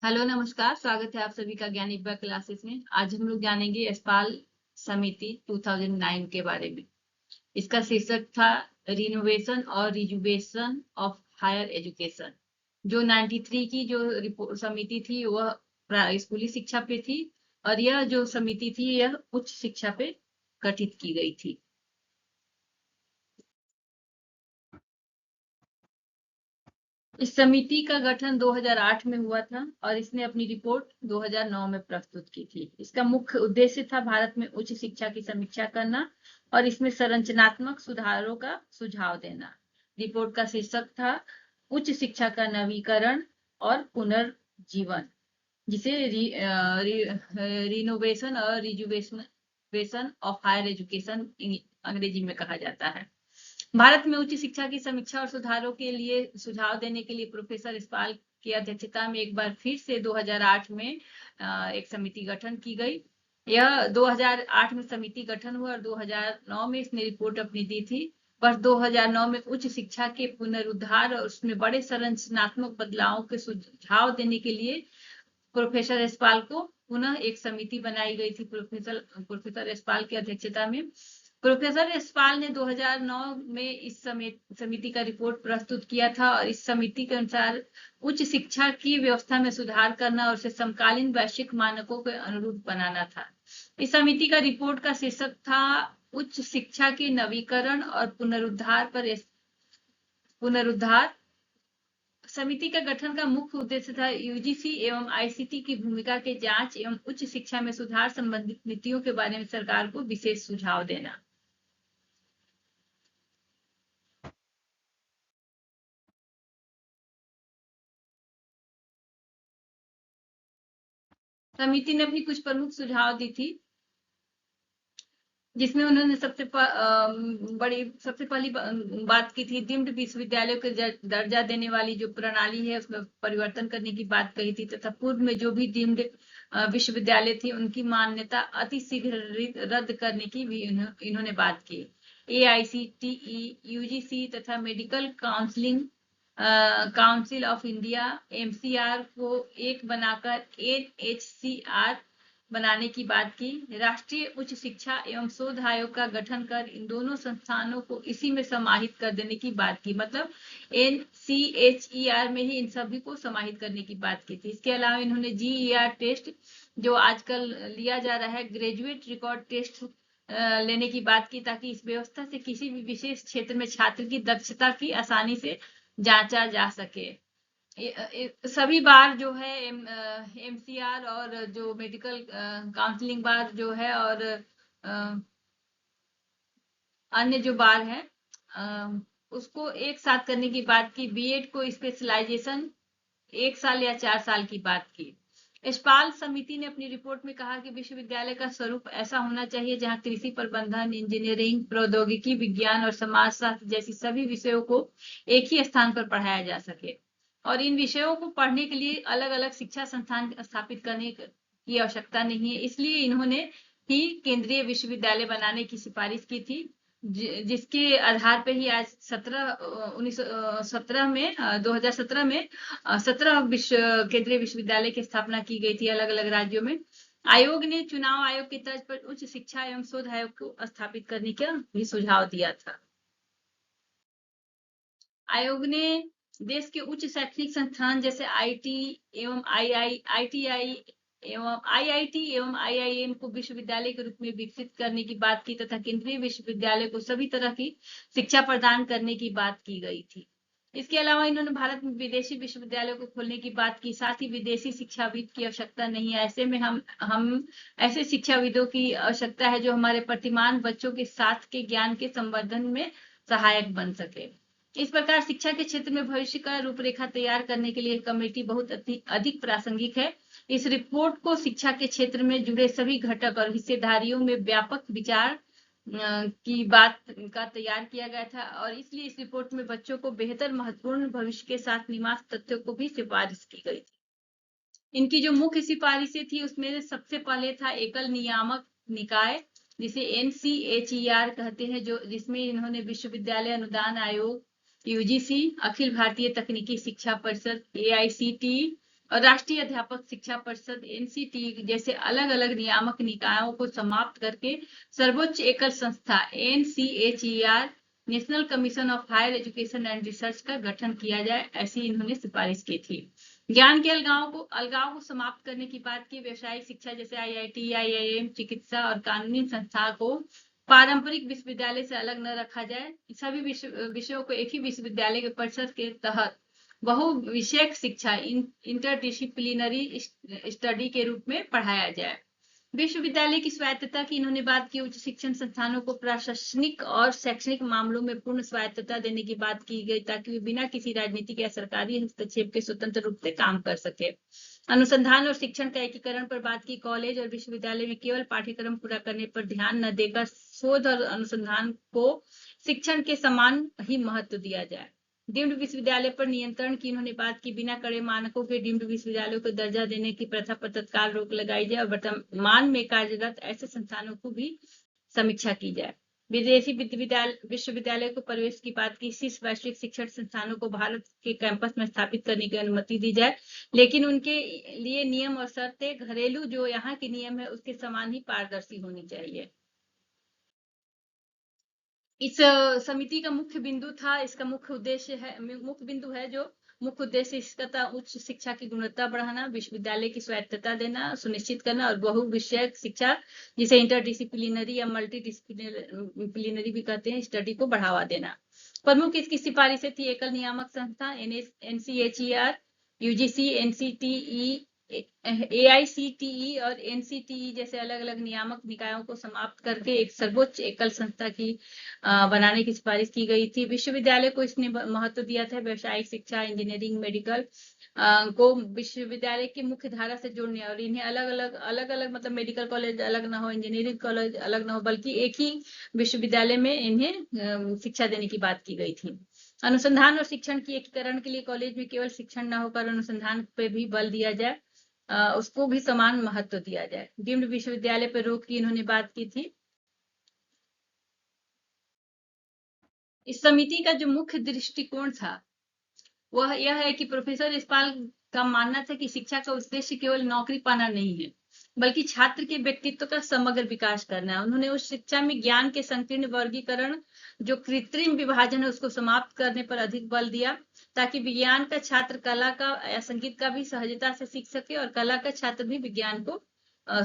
Hello नमस्कार, स्वागत है आप सभी का ज्ञान इब्बा क्लासेस में। आज हम लोग जानेंगे यशपाल समिति 2009 के बारे में। इसका शीर्षक था रिनोवेशन और रिजुवेशन ऑफ हायर एजुकेशन। जो 93 की जो रिपोर्ट समिति थी वह स्कूली शिक्षा पे थी और यह जो समिति थी यह उच्च शिक्षा पे गठित की गई थी। इस समिति का गठन 2008 में हुआ था और इसने अपनी रिपोर्ट 2009 में प्रस्तुत की थी। इसका मुख्य उद्देश्य था भारत में उच्च शिक्षा की समीक्षा करना और इसमें संरचनात्मक सुधारों का सुझाव देना। रिपोर्ट का शीर्षक था उच्च शिक्षा का नवीकरण और पुनर्जीवन, जिसे रिनोवेशन और रिजुवेशन ऑफ हायर एजुकेशन अंग्रेजी में कहा जाता है। भारत में उच्च शिक्षा की समीक्षा और सुधारों के लिए सुझाव देने के लिए प्रोफेसर यशपाल की अध्यक्षता में एक बार फिर से 2008 में एक समिति गठन की गई। यह 2008 में समिति गठन हुआ और 2009 में इसने रिपोर्ट अपनी दी थी। वर्ष 2009 में उच्च शिक्षा के पुनरुद्धार और उसमें बड़े संरचनात्मक बदलावों के सुझाव देने के लिए प्रोफेसर यशपाल को पुनः एक समिति बनाई गई थी प्रोफेसर यशपाल की अध्यक्षता में। प्रोफेसर यशपाल ने 2009 में इस समिति का रिपोर्ट प्रस्तुत किया था और इस समिति के अनुसार उच्च शिक्षा की व्यवस्था में सुधार करना और उसे समकालीन वैश्विक मानकों के अनुरूप बनाना था। इस समिति का रिपोर्ट का शीर्षक था उच्च शिक्षा के नवीकरण और पुनरुद्धार। समिति का गठन का मुख्य उद्देश्य था यूजीसी एवं आईसीटी की भूमिका के जांच एवं उच्च शिक्षा में सुधार संबंधित नीतियों के बारे में सरकार को विशेष सुझाव देना। समिति ने अपनी कुछ प्रमुख सुझाव दी थी, जिसमें उन्होंने सबसे पहली बात की थी डीम्ड विश्वविद्यालयों को दर्जा देने वाली जो प्रणाली है उसमें परिवर्तन करने की बात कही थी तथा पूर्व में जो भी डीम्ड विश्वविद्यालय थी उनकी मान्यता अति शीघ्र रद्द करने की भी इन्होंने बात की। AICTE, UGC तथा medical council of India MCR को एक बनाकर NHCR बनाने की बात की। राष्ट्रीय उच्च शिक्षा एवं शोध आयोग का गठन कर इन दोनों संस्थानों को इसी में समाहित कर देने की बात की, मतलब NCHER में ही इन सभी को समाहित करने की बात की थी। इसके अलावा इन्होंने GER टेस्ट जो आजकल लिया जा रहा है, ग्रेजुएट रिकॉर्ड टेस्ट लेने की बात की, ताकि इस व्यवस्था से किसी भी विशेष क्षेत्र में छात्र की दक्षता की आसानी से जांचा जा सके। सभी बार जो है MCR और जो मेडिकल काउंसलिंग बार जो है और अन्य जो बार है उसको एक साथ करने की बात की। बीएड को स्पेशलाइजेशन 1 साल या 4 साल की बात की। यशपाल समिति ने अपनी रिपोर्ट में कहा कि विश्वविद्यालय का स्वरूप ऐसा होना चाहिए जहां कृषि प्रबंधन, इंजीनियरिंग, प्रौद्योगिकी, विज्ञान और समाजशास्त्र जैसी सभी विषयों को एक ही स्थान पर पढ़ाया जा सके और इन विषयों को पढ़ने के लिए अलग अलग शिक्षा संस्थान स्थापित करने की आवश्यकता नहीं है। इसलिए इन्होंने ही केंद्रीय विश्वविद्यालय बनाने की सिफारिश की थी, जिसके आधार पर ही आज 2017 में 17 केंद्रीय विश्वविद्यालय की स्थापना की गई थी अलग अलग राज्यों में। आयोग ने चुनाव आयोग की तर्ज पर उच्च शिक्षा एवं शोध आयोग को स्थापित करने का भी सुझाव दिया था। आयोग ने देश के उच्च शैक्षणिक संस्थान जैसे IIT एवं IIM को विश्वविद्यालय के रूप में विकसित करने की बात की तथा केंद्रीय विश्वविद्यालय को सभी तरह की शिक्षा प्रदान करने की बात की गई थी। इसके अलावा इन्होंने भारत में विदेशी विश्वविद्यालयों को खोलने की बात की, साथ ही विदेशी शिक्षाविद की आवश्यकता नहीं है। ऐसे में हम ऐसे शिक्षाविदों की आवश्यकता है जो हमारे प्रतिमान बच्चों के साथ के ज्ञान के संवर्धन में सहायक बन सके। इस प्रकार शिक्षा के क्षेत्र में भविष्य का रूपरेखा तैयार करने के लिए कमेटी बहुत अधिक प्रासंगिक है। इस रिपोर्ट को शिक्षा के क्षेत्र में जुड़े सभी घटक और हिस्सेदारियों में व्यापक विचार की बात का तैयार किया गया था और इसलिए इस रिपोर्ट में बच्चों को बेहतर महत्वपूर्ण भविष्य के साथ निवास तथ्यों को भी सिफारिश की गई थी। इनकी जो मुख्य सिफारिशें थी उसमें सबसे पहले था एकल नियामक निकाय, जिसे NCHER कहते हैं, जिसमें इन्होंने विश्वविद्यालय अनुदान आयोग, UGC, अखिल भारतीय तकनीकी शिक्षा परिषद, AICTE, और राष्ट्रीय अध्यापक शिक्षा परिषद एनसीटी जैसे अलग अलग नियामक निकायों को समाप्त करके सर्वोच्च एकल संस्था NCHER national commission of higher education and research का गठन किया जाए, ऐसी इन्होंने सिफारिश की थी। ज्ञान के अलगाव को समाप्त करने की बात की। व्यवसायिक शिक्षा जैसे आईआईटी, आईआईएम, चिकित्सा और कानूनी संस्था को पारंपरिक विश्वविद्यालय से अलग न रखा जाए। सभी विषयों को एक ही विश्वविद्यालय के परिषद के तहत बहु विषयक शिक्षा इंटरडिसिप्लिनरी स्टडी के रूप में पढ़ाया जाए। विश्वविद्यालय की स्वायत्तता की इन्होंने बात की। उच्च शिक्षण संस्थानों को प्रशासनिक और शैक्षणिक मामलों में पूर्ण स्वायत्तता देने की बात की गई, ताकि वे बिना किसी राजनीतिक या सरकारी हस्तक्षेप के स्वतंत्र रूप से काम कर सके। अनुसंधान और शिक्षण का एकीकरण पर बात की। कॉलेज और विश्वविद्यालय में केवल पाठ्यक्रम पूरा करने पर ध्यान न देकर शोध और अनुसंधान को शिक्षण के समान ही महत्व दिया जाए। डीम्ड विश्वविद्यालय पर नियंत्रण की इन्होंने बात की। बिना कड़े मानकों के डीम्ड विश्वविद्यालयों को दर्जा देने की प्रथा पर तत्काल रोक लगाई जाए और वर्तमान में कार्यरत ऐसे संस्थानों को भी समीक्षा की जाए। विदेशी विश्वविद्यालय को प्रवेश की बात की। शीर्ष वैश्विक शिक्षण संस्थानों को भारत के कैंपस में स्थापित करने की अनुमति दी जाए, लेकिन उनके लिए नियम और शर्तें घरेलू जो यहाँ के नियम है उसके समान ही पारदर्शी होनी चाहिए। इस समिति का मुख्य बिंदु था, इसका मुख्य बिंदु है जो मुख्य उद्देश्य इसका था उच्च शिक्षा की गुणवत्ता बढ़ाना, विश्वविद्यालय की स्वायत्तता देना सुनिश्चित करना और बहु विषयक शिक्षा जिसे इंटरडिसिप्लिनरी या मल्टी डिसिप्लिनरी भी कहते हैं स्टडी को बढ़ावा देना। प्रमुख इसकी सिफारिशें थी। एकल नियामक संस्था एनसीएचईआर, यूजीसी, एनसीटीई, एआईसीटीई और एनसीटीई जैसे अलग अलग नियामक निकायों को समाप्त करके एक सर्वोच्च एकल संस्था की बनाने की सिफारिश की गई थी। विश्वविद्यालय को इसने महत्व दिया था। व्यवसायिक शिक्षा, इंजीनियरिंग, मेडिकल को विश्वविद्यालय की मुख्य धारा से जोड़ने और इन्हें अलग अलग मतलब मेडिकल कॉलेज अलग ना हो, इंजीनियरिंग कॉलेज अलग ना हो, बल्कि एक ही विश्वविद्यालय में इन्हें शिक्षा देने की बात की गई थी। अनुसंधान और शिक्षण की एकीकरण के लिए कॉलेज में केवल शिक्षण न होकर अनुसंधान पे भी बल दिया जाए, उसको भी समान महत्व दिया जाए। डीम्ड विश्वविद्यालय पर रोक की इन्होंने बात की थी। इस समिति का जो मुख्य दृष्टिकोण था वह यह है कि प्रोफेसर यशपाल का मानना था कि शिक्षा का उद्देश्य केवल नौकरी पाना नहीं है, बल्कि छात्र के व्यक्तित्व का समग्र विकास करना है। उन्होंने उस शिक्षा में ज्ञान के संकीर्ण वर्गीकरण जो कृत्रिम विभाजन है उसको समाप्त करने पर अधिक बल दिया, ताकि विज्ञान का छात्र कला का या संगीत का भी सहजता से सीख सके और कला का छात्र भी विज्ञान को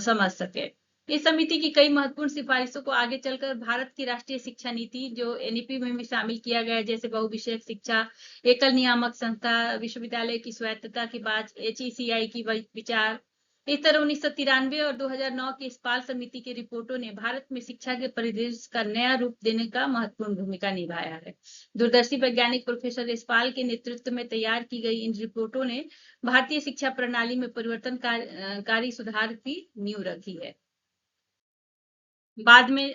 समझ सके। इस समिति की कई महत्वपूर्ण सिफारिशों को आगे चलकर भारत की राष्ट्रीय शिक्षा नीति जो एनईपी में भी शामिल किया गया है, जैसे बहुविषयक शिक्षा, एकल नियामक संस्था, विश्वविद्यालय की स्वायत्तता की बात, एचईसीआई की विचार। इस तरह 1993 और 2009 की यशपाल समिति की रिपोर्टों ने भारत में शिक्षा के परिदृश्य का नया रूप देने का महत्वपूर्ण भूमिका निभाया है। दूरदर्शी वैज्ञानिक प्रोफेसर यशपाल के नेतृत्व में तैयार की गई इन रिपोर्टों ने भारतीय शिक्षा प्रणाली में परिवर्तनकारी सुधार की नींव रखी है। बाद में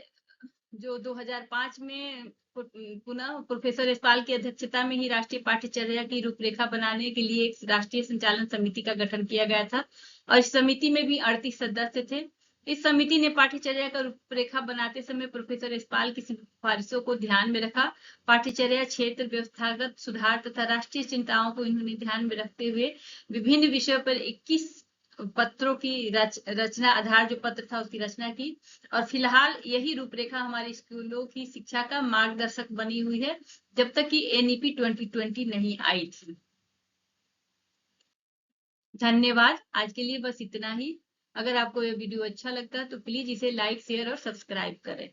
जो 2005 में पुनः प्रोफेसर यशपाल की अध्यक्षता में ही राष्ट्रीय पाठ्यचर्या की रूपरेखा बनाने के लिए एक राष्ट्रीय संचालन समिति का गठन किया गया था और इस समिति में भी 38 सदस्य थे। इस समिति ने पाठ्यचर्या का रूपरेखा बनाते समय प्रोफेसर यशपाल की सिफारिशों को ध्यान में रखा। पाठ्यचर्या क्षेत्र, व्यवस्थागत सुधार तथा राष्ट्रीय चिंताओं को इन्होंने ध्यान में रखते हुए विभिन्न विषयों पर 21 पत्रों की रचना, आधार जो पत्र था उसकी रचना की और फिलहाल यही रूपरेखा हमारे स्कूलों की शिक्षा का मार्गदर्शक बनी हुई है जब तक कि एनईपी 2020 नहीं आई थी। धन्यवाद। आज के लिए बस इतना ही। अगर आपको यह वीडियो अच्छा लगता है तो प्लीज इसे लाइक, शेयर और सब्सक्राइब करें।